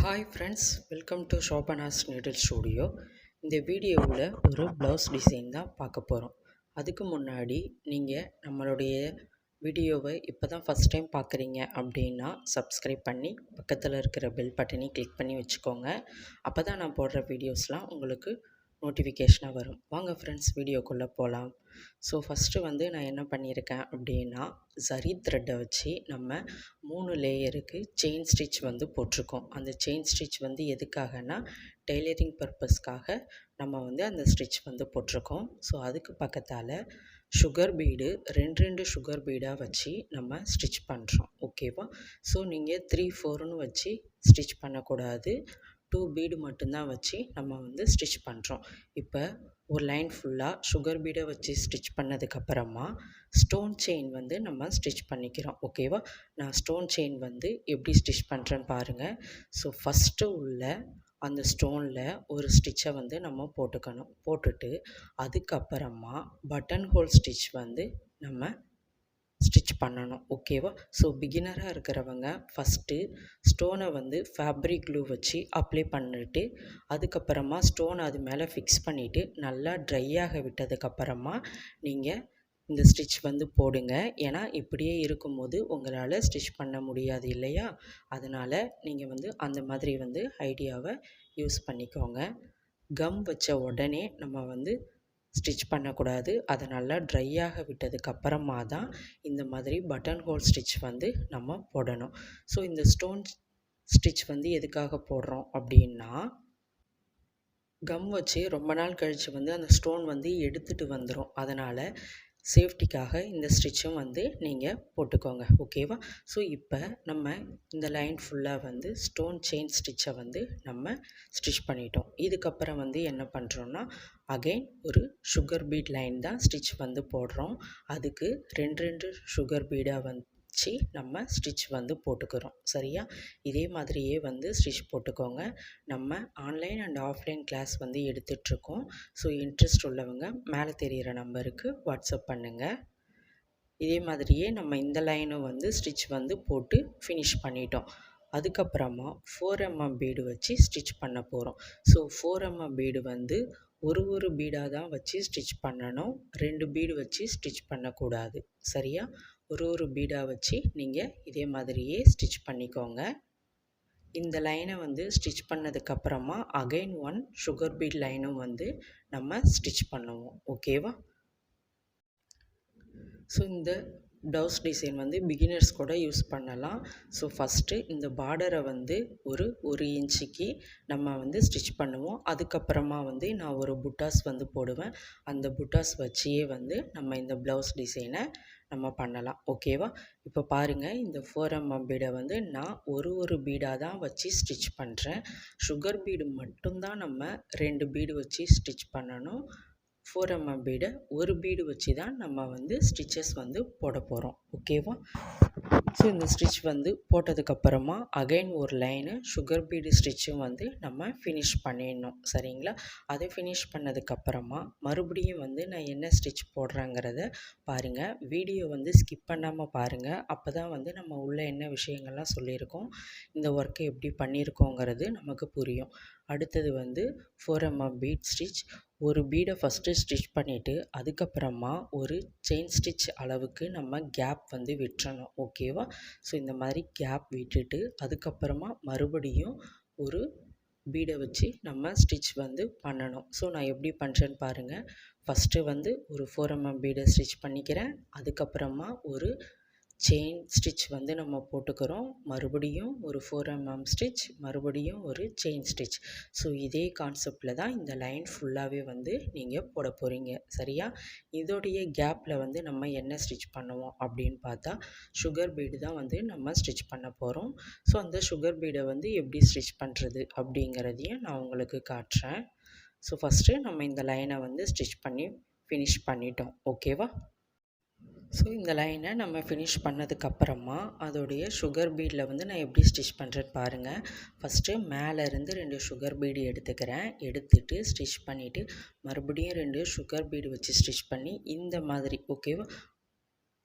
Hi friends, welcome to Shobana's needle studio. இந்த வீடியோவில் ஒரு ப்ளவுஸ் டிசைன் தான் பார்க்க போகிறோம். அதுக்கு முன்னாடி நீங்கள் நம்மளுடைய வீடியோவை இப்போ தான் ஃபஸ்ட் டைம் பார்க்குறீங்க அப்படின்னா சப்ஸ்கிரைப் பண்ணி பக்கத்தில் இருக்கிற பெல் பட்டனையும் கிளிக் பண்ணி வச்சுக்கோங்க. அப்போ தான் நான் போடுற வீடியோஸ்லாம் உங்களுக்கு நோட்டிஃபிகேஷனாக வரும். வாங்க ஃப்ரெண்ட்ஸ், வீடியோக்குள்ளே போகலாம். ஸோ ஃபஸ்ட்டு நான் என்ன பண்ணியிருக்கேன் அப்படின்னா, ஜரி த்ரெட்டை வச்சு நம்ம 3 லேயருக்கு செயின் ஸ்டிச் போட்டிருக்கோம். அந்த செயின் ஸ்டிச் எதுக்காகனா டெய்லரிங் பர்பஸ்க்காக நம்ம அந்த ஸ்டிச் போட்டிருக்கோம். ஸோ அதுக்கு பக்கத்தால் சுகர் பீடு 2 சுகர் பீடாக வச்சு நம்ம ஸ்டிச் பண்ணுறோம். ஓகேவா? ஸோ நீங்கள் 3, 4ன்னு வச்சு ஸ்டிச் பண்ணக்கூடாது. 2 பீடு மட்டும்தான் வச்சு நம்ம ஸ்டிச் பண்ணுறோம். இப்போ ஒரு லைன் ஃபுல்லாக சுகர் பீடை வச்சு ஸ்டிச் பண்ணதுக்கப்புறமா ஸ்டோன் செயின் நம்ம ஸ்டிச் பண்ணிக்கிறோம். ஓகேவா? நான் ஸ்டோன் செயின் எப்படி ஸ்டிச் பண்ணுறேன்னு பாருங்கள். ஸோ ஃபஸ்ட்டு உள்ள அந்த ஸ்டோனில் ஒரு ஸ்டிச்சை நம்ம போட்டுக்கணும். போட்டுட்டு அதுக்கப்புறமா பட்டன் ஹோல் ஸ்டிச் நம்ம ஸ்டிச் பண்ணணும். ஓகேவா? ஸோ பிகினராக இருக்கிறவங்க ஃபஸ்ட்டு ஸ்டோனை ஃபேப்ரிக் க்ளூ வச்சு அப்ளை பண்ணிவிட்டு அதுக்கப்புறமா ஸ்டோன் அது மேலே ஃபிக்ஸ் பண்ணிவிட்டு நல்லா ட்ரையாக விட்டதுக்கப்புறமா நீங்கள் இந்த ஸ்டிச் போடுங்க. ஏன்னா இப்படியே இருக்கும்போது உங்களால் ஸ்டிச் பண்ண முடியாது இல்லையா? அதனால் நீங்கள் அந்த மாதிரி ஐடியாவை யூஸ் பண்ணிக்கோங்க. கம் வச்ச உடனே நம்ம ஸ்டிச் பண்ணக்கூடாது. அதை நல்லா ட்ரையாக விட்டதுக்கப்புறமா தான் இந்த மாதிரி பட்டன் ஹோல் ஸ்டிச் நம்ம போடணும். ஸோ இந்த ஸ்டோன் ஸ்டிச் எதுக்காக போடுறோம் அப்படின்னா, கம் வச்சு ரொம்ப நாள் கழித்து அந்த ஸ்டோன் எடுத்துகிட்டு வந்துடும். அதனால் சேஃப்டிக்காக இந்த ஸ்டிச்சும் நீங்கள் போட்டுக்கோங்க. ஓகேவா? ஸோ இப்போ நம்ம இந்த லைன் ஃபுல்லாக ஸ்டோன் செயின் ஸ்டிச்சை நம்ம ஸ்டிச் பண்ணிட்டோம். இதுக்கப்புறம் என்ன பண்ணுறோன்னா, அகைன் ஒரு சுகர் பீட் லைன் தான் ஸ்டிச் போடுறோம். அதுக்கு 2 சுகர் பீடாக வச்சு நம்ம ஸ்டிச் போட்டுக்கிறோம். சரியா? இதே மாதிரியே ஸ்டிச் போட்டுக்கோங்க. நம்ம ஆன்லைன் அண்ட் ஆஃப்லைன் கிளாஸ் எடுத்துகிட்ருக்கோம். ஸோ இன்ட்ரெஸ்ட் உள்ளவங்க மேலே தெரிகிற நம்பருக்கு வாட்ஸ்அப் பண்ணுங்கள். இதே மாதிரியே நம்ம இந்த லைனும் ஸ்டிச் போட்டு ஃபினிஷ் பண்ணிட்டோம். அதுக்கப்புறமா 4mm பீடு வச்சு ஸ்டிச் பண்ண போகிறோம். ஸோ 4mm பீடு ஒரு பீடாக தான் வச்சு ஸ்டிச் பண்ணணும். 2 பீடு வச்சு ஸ்டிச் பண்ணக்கூடாது. சரியா? ஒரு பீடாக வச்சு நீங்கள் இதே மாதிரியே ஸ்டிச் பண்ணிக்கோங்க. இந்த லைனை ஸ்டிச் பண்ணதுக்கப்புறமா அகைன் 1 சுகர் பீட் லைனும் நம்ம ஸ்டிச் பண்ணுவோம். ஓகேவா? ஸோ இந்த ப்ளவுஸ் டிசைன் பிகினர்ஸ் கூட யூஸ் பண்ணலாம். ஸோ ஃபஸ்ட்டு இந்த பார்டரை ஒரு இன்ச்சுக்கு நம்ம ஸ்டிச் பண்ணுவோம். அதுக்கப்புறமா நான் ஒரு புட்டாஸ் போடுவேன். அந்த புட்டாஸ் வச்சியே நம்ம இந்த ப்ளவுஸ் டிசைனை நம்ம பண்ணலாம். ஓகேவா? இப்போ பாருங்கள், இந்த 4mm பீடை நான் ஒரு பீடாக தான் வச்சு ஸ்டிச் பண்ணுறேன். சுகர் பீடு மட்டும்தான் நம்ம 2 பீடு வச்சு ஸ்டிச் பண்ணணும். 4mm பீடை ஒரு பீடு வச்சு தான் நம்ம ஸ்டிச்சஸ் போட போகிறோம். ஓகேவா? ஸோ இந்த ஸ்டிச் போட்டதுக்கப்புறமா அகைன் ஒரு லைனு சுகர் பீடு ஸ்டிச்சும் நம்ம ஃபினிஷ் பண்ணிடணும். சரிங்களா? அதை ஃபினிஷ் பண்ணதுக்கப்புறமா மறுபடியும் நான் என்ன ஸ்டிச் போடுறேங்கிறத பாருங்கள். வீடியோ ஸ்கிப் பண்ணாமல் பாருங்கள். அப்போ தான் நம்ம உள்ள என்ன விஷயங்கள்லாம் சொல்லியிருக்கோம், இந்த ஒர்க்கை எப்படி பண்ணியிருக்கோங்கிறது நமக்கு புரியும். அடுத்தது 4mm பீட் ஸ்டிச். ஒரு பீடை ஃபஸ்ட்டு ஸ்டிச் பண்ணிவிட்டு அதுக்கப்புறமா ஒரு செயின் ஸ்டிச் அளவுக்கு நம்ம கேப் விட்டுறணும். ஓகேவா? ஸோ இந்த மாதிரி கேப் விட்டுட்டு அதுக்கப்புறமா மறுபடியும் ஒரு பீடை வச்சு நம்ம ஸ்டிச் பண்ணணும். ஸோ நான் எப்படி பண்ணுறேன்னு பாருங்கள். ஃபஸ்ட்டு ஒரு 4mm பீடை ஸ்டிச் பண்ணிக்கிறேன். அதுக்கப்புறமா ஒரு செயின் ஸ்டிச் நம்ம போட்டுக்கிறோம். மறுபடியும் ஒரு 4mm ஸ்டிச், மறுபடியும் ஒரு செயின் ஸ்டிச். ஸோ இதே கான்செப்டில் தான் இந்த லைன் ஃபுல்லாகவே நீங்கள் போட போகிறீங்க. சரியா? இதோடைய கேப்பில் நம்ம என்ன ஸ்டிச் பண்ணுவோம் அப்படின்னு பார்த்தா, சுகர் பீடு தான் நம்ம ஸ்டிச் பண்ண போகிறோம். ஸோ அந்த சுகர் பீடை எப்படி ஸ்டிச் பண்ணுறது அப்படிங்கிறதையும் நான் உங்களுக்கு காட்டுறேன். ஸோ ஃபஸ்ட்டு நம்ம இந்த லைனை ஸ்டிச் பண்ணி ஃபினிஷ் பண்ணிட்டோம். ஓகேவா? ஸோ இந்த லைனை நம்ம ஃபினிஷ் பண்ணதுக்கப்புறமா அதோடைய சுகர் பீடில் நான் எப்படி ஸ்டிச் பண்ணுறேன்னு பாருங்கள். ஃபஸ்ட்டு மேலேருந்து 2 சுகர் பீடு எடுத்துக்கிறேன். எடுத்துகிட்டு ஸ்டிச் பண்ணிவிட்டு மறுபடியும் 2 சுகர் பீடு வச்சு ஸ்டிச் பண்ணி இந்த மாதிரி. ஓகேவா?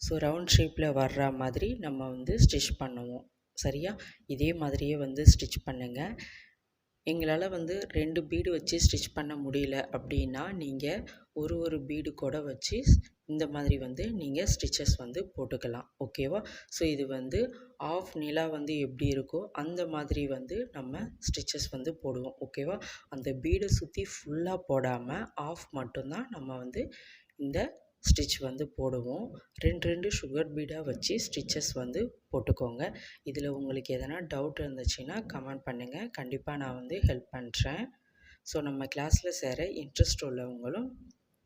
ஸோ ரவுண்ட் ஷேப்பில் வர்ற மாதிரி நம்ம ஸ்டிச் பண்ணுவோம். சரியா? இதே மாதிரியே வந்து ஸ்டிச் பண்ணுங்கள். எங்களால் வந்து 2 பீடு வச்சு ஸ்டிச் பண்ண முடியல அப்படின்னா நீங்கள் ஒரு பீடு கூட வச்சு இந்த மாதிரி வந்து நீங்கள் ஸ்டிச்சஸ் வந்து போட்டுக்கலாம். ஓகேவா? ஸோ இது வந்து ஆஃப் நிலா வந்து எப்படி இருக்கோ அந்த மாதிரி வந்து நம்ம ஸ்டிச்சஸ் வந்து போடுவோம். ஓகேவா? அந்த பீடை சுற்றி ஃபுல்லாக போடாமல் ஆஃப் மட்டும்தான் நம்ம வந்து இந்த ஸ்டிச் வந்து போடுவோம். 2 சுகர் பீடாக வச்சு ஸ்டிச்சஸ் வந்து போட்டுக்கோங்க. இதில் உங்களுக்கு எதனா டவுட் இருந்துச்சுன்னா கமெண்ட் பண்ணுங்கள். கண்டிப்பாக நான் வந்து ஹெல்ப் பண்ணுறேன். ஸோ நம்ம கிளாஸில் சேர இன்ட்ரெஸ்ட் உள்ளவங்களும்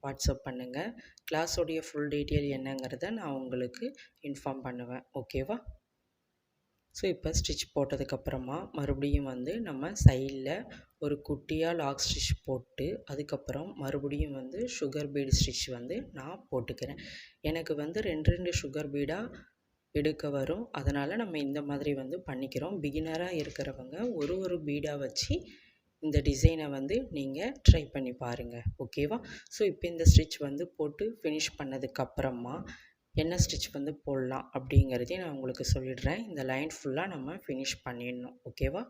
வாட்ஸ்அப் பண்ணுங்கள். கிளாஸோடைய ஃபுல் டீட்டெயில் என்னங்கிறத நான் உங்களுக்கு இன்ஃபார்ம் பண்ணுவேன். ஓகேவா? ஸோ இப்போ ஸ்டிச் போட்டதுக்கப்புறமா மறுபடியும் வந்து நம்ம சைடில் ஒரு குட்டியாக லாக் ஸ்டிச் போட்டு அதுக்கப்புறம் மறுபடியும் வந்து சுகர் பீடு ஸ்டிச் வந்து நான் போட்டுக்கிறேன். எனக்கு வந்து 2 சுகர் பீடாக எடுக்க வரும். அதனால் நம்ம இந்த மாதிரி வந்து பண்ணிக்கிறோம். பிகினராக இருக்கிறவங்க ஒரு பீடாக வச்சு இந்த டிசைனை வந்து நீங்கள் ட்ரை பண்ணி பாருங்கள். ஓகேவா? ஸோ இப்போ இந்த ஸ்டிச் வந்து போட்டு ஃபினிஷ் பண்ணதுக்கப்புறமா என்ன ஸ்டிச் வந்து போடலாம் அப்படிங்கிறதையும் நான் உங்களுக்கு சொல்லிடுறேன். இந்த லைன் ஃபுல்லாக நம்ம ஃபினிஷ் பண்ணிடணும். ஓகேவா?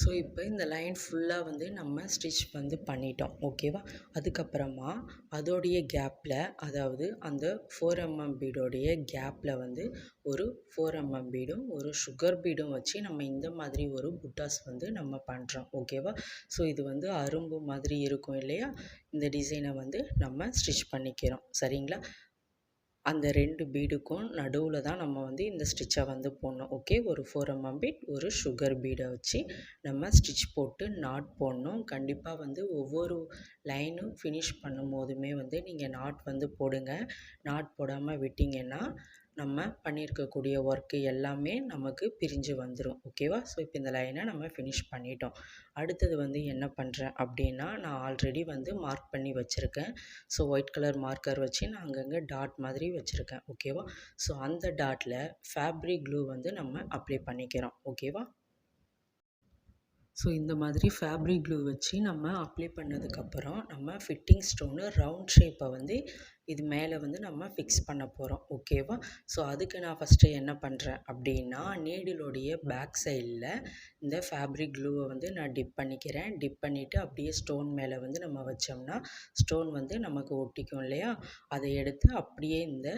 ஸோ இப்போ இந்த லைன் ஃபுல்லாக வந்து நம்ம ஸ்டிச் வந்து பண்ணிட்டோம். ஓகேவா? அதுக்கப்புறமா அதோடைய கேப்பில், அதாவது அந்த 4mm பீடோடைய கேப்பில் வந்து ஒரு 4mm பீடும் ஒரு சுகர் பீடும் வச்சு நம்ம இந்த மாதிரி ஒரு புட்டாஸ் வந்து நம்ம பண்ணுறோம். ஓகேவா? ஸோ இது வந்து அரும்பு மாதிரி இருக்கும் இல்லையா? இந்த டிசைனை வந்து நம்ம ஸ்டிச் பண்ணிக்கிறோம். சரிங்களா? அந்த 2 பீடுக்கும் நடுவில் தான் நம்ம வந்து இந்த ஸ்டிச்சை வந்து போடணும். ஓகே? ஒரு 4mm பீட் ஒரு சுகர் பீடை வச்சு நம்ம ஸ்டிச் போட்டு நாட் போடணும். கண்டிப்பாக வந்து ஒவ்வொரு லைனும் ஃபினிஷ் பண்ணும் போதுமே வந்து நீங்கள் நாட் வந்து போடுங்க. நாட் போடாமல் விட்டிங்கன்னா நம்ம பண்ணியிருக்கக்கூடிய ஒர்க்கு எல்லாமே நமக்கு பிரிஞ்சு வந்துடும். ஓகேவா? ஸோ இப்போ இந்த லைனை நம்ம ஃபினிஷ் பண்ணிட்டோம். அடுத்தது வந்து என்ன பண்ணுறேன் அப்படின்னா, நான் ஆல்ரெடி வந்து மார்க் பண்ணி வச்சுருக்கேன். ஸோ ஒயிட் கலர் மார்க்கர் வச்சு நான் அங்கங்கே டாட் மாதிரி வச்சுருக்கேன். ஓகேவா? ஸோ அந்த டாட்டில் ஃபேப்ரிக் க்ளூ வந்து நம்ம அப்ளை பண்ணிக்கிறோம். ஓகேவா? ஸோ இந்த மாதிரி ஃபேப்ரிக் க்ளூ வச்சு நம்ம அப்ளை பண்ணதுக்கப்புறம் நம்ம ஃபிட்டிங் ஸ்டோனு ரவுண்ட் ஷேப்பை வந்து இது மேலே வந்து நம்ம ஃபிக்ஸ் பண்ண போகிறோம். ஓகேவா? ஸோ அதுக்கு நான் ஃபஸ்ட்டு என்ன பண்ணுறேன் அப்படின்னா, நீடிலோடைய பேக் சைடில் இந்த ஃபேப்ரிக் க்ளூவை வந்து நான் டிப் பண்ணிக்கிறேன். டிப் பண்ணிவிட்டு அப்படியே ஸ்டோன் மேலே வந்து நம்ம வச்சோம்னா ஸ்டோன் வந்து நமக்கு ஒட்டிக்கும் இல்லையா? அதை எடுத்து அப்படியே இந்த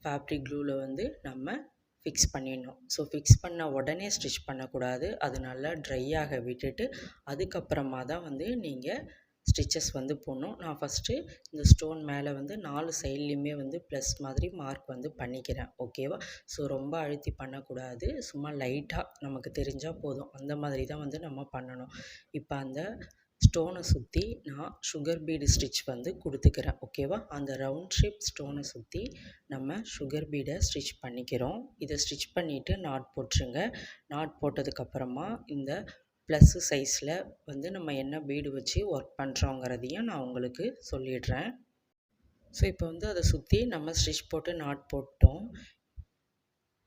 ஃபேப்ரிக் க்ளூவில் வந்து நம்ம ஃபிக்ஸ் பண்ணிடணும். ஸோ ஃபிக்ஸ் பண்ண உடனே ஸ்டிச் பண்ணக்கூடாது. அது நல்லா ட்ரை ஆக விட்டுட்டு அதுக்கப்புறமா தான் வந்து நீங்கள் ஸ்டிச்சஸ் வந்து போடணும். நான் ஃபஸ்ட்டு இந்த ஸ்டோன் மேலே வந்து 4 சைட்லேயுமே வந்து ப்ளஸ் மாதிரி மார்க் வந்து பண்ணிக்கிறேன். ஓகேவா? ஸோ ரொம்ப அழுத்தி பண்ணக்கூடாது. சும்மா லைட்டாக நமக்கு தெரிஞ்சால் போதும். அந்த மாதிரி தான் வந்து நம்ம பண்ணணும். இப்போ அந்த ஸ்டோனை சுற்றி நான் சுகர் பீடு ஸ்டிச் வந்து கொடுத்துக்கிறேன். ஓகேவா? அந்த ரவுண்ட் ஷேப் ஸ்டோனை சுற்றி நம்ம சுகர் பீடை ஸ்டிச் பண்ணிக்கிறோம். இதை ஸ்டிச் பண்ணிவிட்டு நாட் போட்டுருங்க. நாட் போட்டதுக்கப்புறமா இந்த ப்ளஸ்ஸு சைஸில் வந்து நம்ம என்ன பீடு வச்சு ஒர்க் பண்ணுறோங்கிறதையும் நான் உங்களுக்கு சொல்லிடுறேன். ஸோ இப்போ வந்து அதை சுற்றி நம்ம ஸ்டிச் போட்டு நாட் போட்டோம்.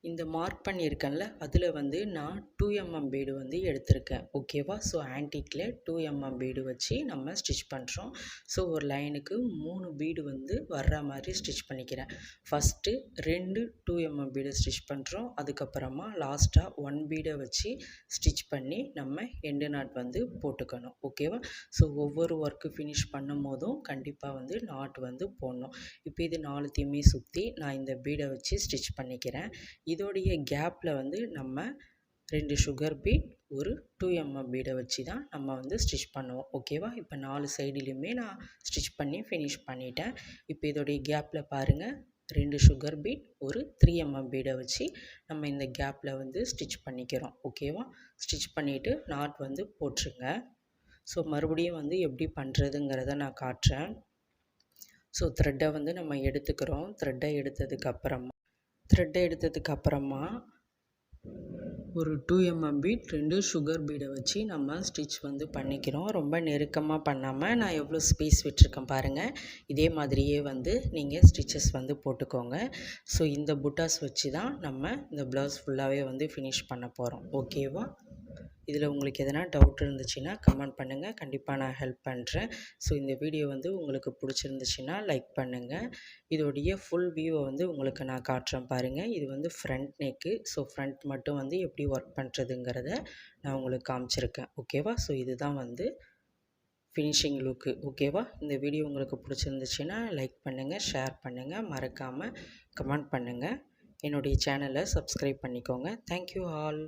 இந்த மார்க் பண்ணியிருக்கேன்ல அதில் வந்து நான் 2mm பீடு வந்து எடுத்திருக்கேன். ஓகேவா? ஸோ ஆன்டிக்கில் 2mm பீடு வச்சு நம்ம ஸ்டிச் பண்ணுறோம். ஸோ ஒரு லைனுக்கு 3 பீடு வந்து வர்ற மாதிரி ஸ்டிச் பண்ணிக்கிறேன். ஃபஸ்ட்டு 2 2mm பீடு ஸ்டிச் பண்ணுறோம். அதுக்கப்புறமா லாஸ்ட்டாக 1 பீடை வச்சு ஸ்டிச் பண்ணி நம்ம எண்டு நாட் வந்து போட்டுக்கணும். ஓகேவா? ஸோ ஒவ்வொரு ஒர்க்கு ஃபினிஷ் பண்ணும் போதும் கண்டிப்பாக வந்து நாட் வந்து போடணும். இப்போ இது 4த்தையுமே சுற்றி நான் இந்த பீடை வச்சு ஸ்டிச் பண்ணிக்கிறேன். இதோடைய கேப்பில் வந்து நம்ம 2 சுகர் பீட் ஒரு 2mm பீடை வச்சு தான் நம்ம வந்து ஸ்டிச் பண்ணுவோம். ஓகேவா? இப்போ 4 சைடுலையுமே நான் ஸ்டிச் பண்ணி ஃபினிஷ் பண்ணிட்டேன். இப்போ இதோடைய கேப்பில் பாருங்கள், 2 சுகர் பீட் ஒரு 3mm பீடை வச்சு நம்ம இந்த கேப்பில் வந்து ஸ்டிச் பண்ணிக்கிறோம். ஓகேவா? ஸ்டிச் பண்ணிவிட்டு நாட் வந்து போட்டுருங்க. ஸோ மறுபடியும் வந்து எப்படி பண்ணுறதுங்கிறத நான் காட்டுறேன். ஸோ த்ரெட்டை வந்து நம்ம எடுத்துக்கிறோம். த்ரெட்டை எடுத்ததுக்கப்புறமா ஒரு 2mm பீட் 2 சுகர் பீடை வச்சு நம்ம ஸ்டிச் வந்து பண்ணிக்கிறோம். ரொம்ப நெருக்கமாக பண்ணாமல் நான் எவ்வளோ ஸ்பேஸ் விட்டுருக்கேன் பாருங்கள். இதே மாதிரியே வந்து நீங்கள் ஸ்டிச்சஸ் வந்து போட்டுக்கோங்க. ஸோ இந்த புட்டாஸ் வச்சு தான் நம்ம இந்த ப்ளவுஸ் ஃபுல்லாகவே வந்து ஃபினிஷ் பண்ண போகிறோம். ஓகேவா? இதில் உங்களுக்கு எதனா டவுட் இருந்துச்சுன்னா கமெண்ட் பண்ணுங்கள், கண்டிப்பாக நான் ஹெல்ப் பண்ணுறேன். ஸோ இந்த வீடியோ வந்து உங்களுக்கு பிடிச்சிருந்துச்சுன்னா லைக் பண்ணுங்கள். இதோடைய ஃபுல் வியூவை வந்து உங்களுக்கு நான் காட்டுறேன் பாருங்கள். இது வந்து ஃப்ரண்ட் நெக்கு. ஸோ ஃப்ரண்ட் மட்டும் வந்து எப்படி ஒர்க் பண்ணுறதுங்கிறத நான் உங்களுக்கு காமிச்சிருக்கேன். ஓகேவா? ஸோ இதுதான் வந்து ஃபினிஷிங் லுக்கு. ஓகேவா? இந்த வீடியோ உங்களுக்கு பிடிச்சிருந்துச்சுன்னா லைக் பண்ணுங்கள், ஷேர் பண்ணுங்கள், மறக்காமல் கமெண்ட் பண்ணுங்கள். என்னுடைய சேனலை சப்ஸ்கிரைப் பண்ணிக்கோங்க. Thank you all.